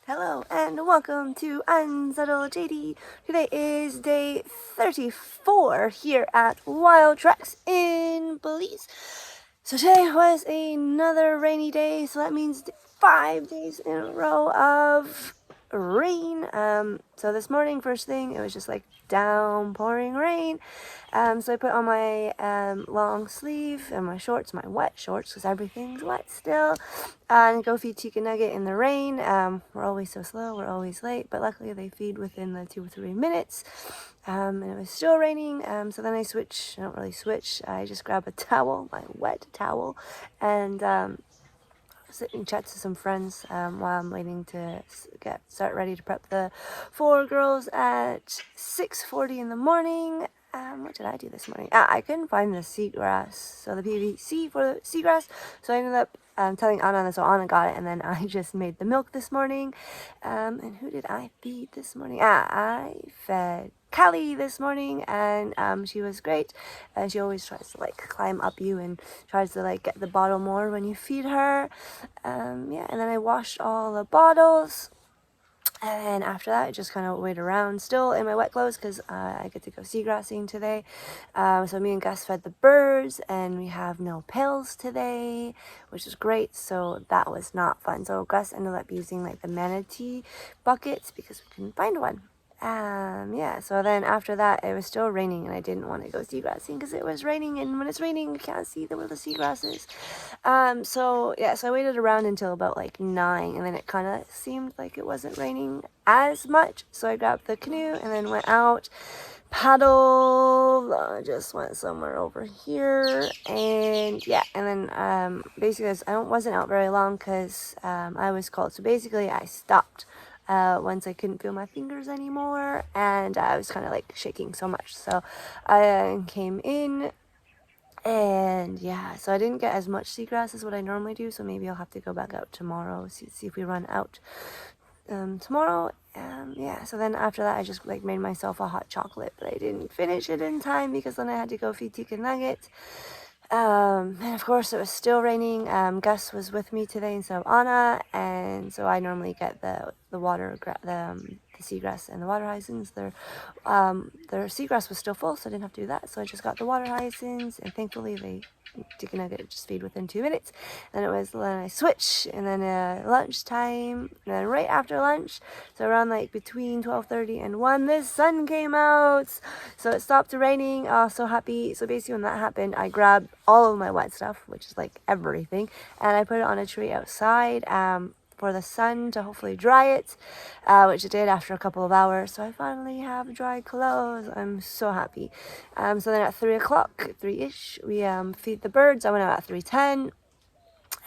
Hello and welcome to Unsettled JD. Today is day 34 here at Wild Treks in Belize. So today was another rainy day, so that means 5 days in a row of rain. So this morning, first thing, it was just like downpouring rain. So I put on my long sleeve and my shorts, my wet shorts, because everything's wet still, and go feed Chicken Nugget in the rain. We're always so slow, we're always late, but luckily they feed within the 2 or 3 minutes. And it was still raining, so then I don't really switch, I just grab a towel, my wet towel, and sit and chat to some friends while I'm waiting to start ready to prep the 4 girls at 6:40 in the morning. What did I do this morning? I couldn't find the seagrass, so the PVC for the seagrass, so I ended up telling Anna, so Anna got it, and then I just made the milk this morning. And who did I feed this morning? I fed Callie this morning, and she was great. She always tries to like climb up you and tries to like get the bottle more when you feed her. Yeah, and then I washed all the bottles. And then after that, I just kind of wait around, still in my wet clothes, because I get to go seagrassing today. So me and Gus fed the birds, and we have no pills today, which is great. So that was not fun. So Gus ended up using like the manatee buckets because we couldn't find one. Yeah, so then after that, it was still raining, and I didn't want to go seagrassing because it was raining, and when it's raining, you can't see where the seagrass is. So I waited around until about like 9, and then it kind of seemed like it wasn't raining as much, so I grabbed the canoe and then went out, paddled, just went somewhere over here, and yeah, and then basically I wasn't out very long because I was cold, so basically I stopped once I couldn't feel my fingers anymore, and I was kind of like shaking so much, so I came in. And yeah, so I didn't get as much seagrass as what I normally do, so maybe I'll have to go back out tomorrow, see if we run out tomorrow. Yeah, so then after that I just like made myself a hot chocolate, but I didn't finish it in time because then I had to go feed Chicken Nugget. And of course it was still raining. Gus was with me today, and so Anna, and so I normally get the seagrass and the water hyacinths. Their seagrass was still full, so I didn't have to do that. So I just got the water hyacinths, and thankfully they Chicken Nugget just feed within 2 minutes. Then I switch, and then lunchtime, and then right after lunch, so around like between 12:30 and 1, the sun came out, so it stopped raining. Oh, so happy. So basically when that happened, I grabbed all of my wet stuff, which is like everything, and I put it on a tree outside for the sun to hopefully dry it, which it did after a couple of hours. So I finally have dry clothes. I'm so happy. So then at 3 o'clock, 3-ish, we feed the birds. I went out at 3:10.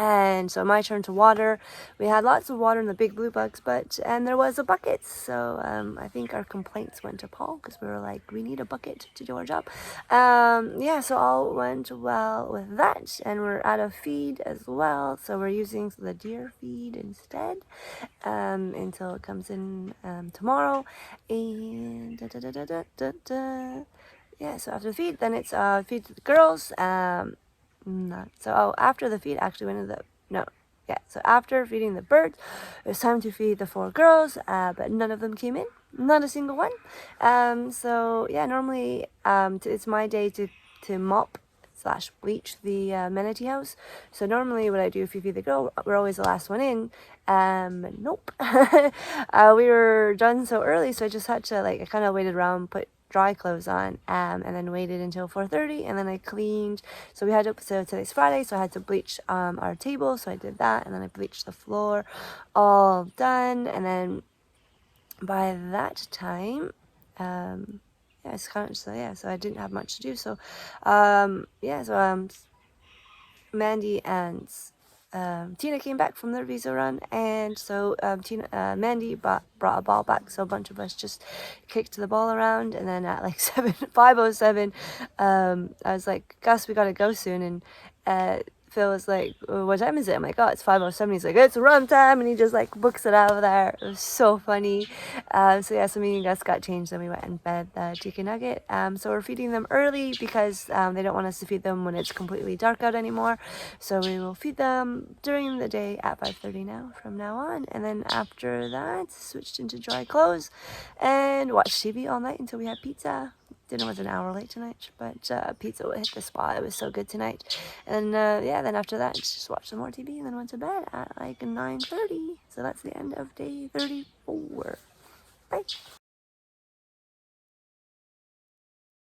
And so my turn to water. We had lots of water in the big blue bugs, and there was a bucket. So I think our complaints went to Paul because we were like, we need a bucket to do our job. Yeah, so all went well with that, and we're out of feed as well. So we're using the deer feed instead until it comes in tomorrow. And yeah, so after the feed, then it's feed to the girls. After the feed, actually, so after feeding the birds, it was time to feed the 4 girls, but none of them came in, not a single one. So yeah, normally it's my day to mop / bleach the manatee house. So normally what I do if you feed the girl, we're always the last one in. Nope. We were done so early, so I just had to I kind of waited around, put dry clothes on, and then waited until 4:30, and then I cleaned. So today's Friday, so I had to bleach our table, so I did that, and then I bleached the floor, all done. And then by that time, yeah, it's kind of so I didn't have much to do. So Mandy and Tina came back from their visa run, and so Mandy brought a ball back, so a bunch of us just kicked the ball around, and then at like 5:07, I was like, Gus, we gotta go soon, and Phil was like, "Oh, what time is it?" I'm like, "Oh, it's 5:07. He's like, "It's run time," and he just like books it out of there. It was so funny. So yeah, so me and Gus got changed, then we went and fed the chicken nugget. So we're feeding them early because they don't want us to feed them when it's completely dark out anymore. So we will feed them during the day at 5:30 now, from now on, and then after that, switched into dry clothes and watched TV all night until we had pizza. Dinner was an hour late tonight, but pizza hit the spot. It was so good tonight. And yeah, then after that, just watched some more TV and then went to bed at like 9:30. So that's the end of day 34. Bye.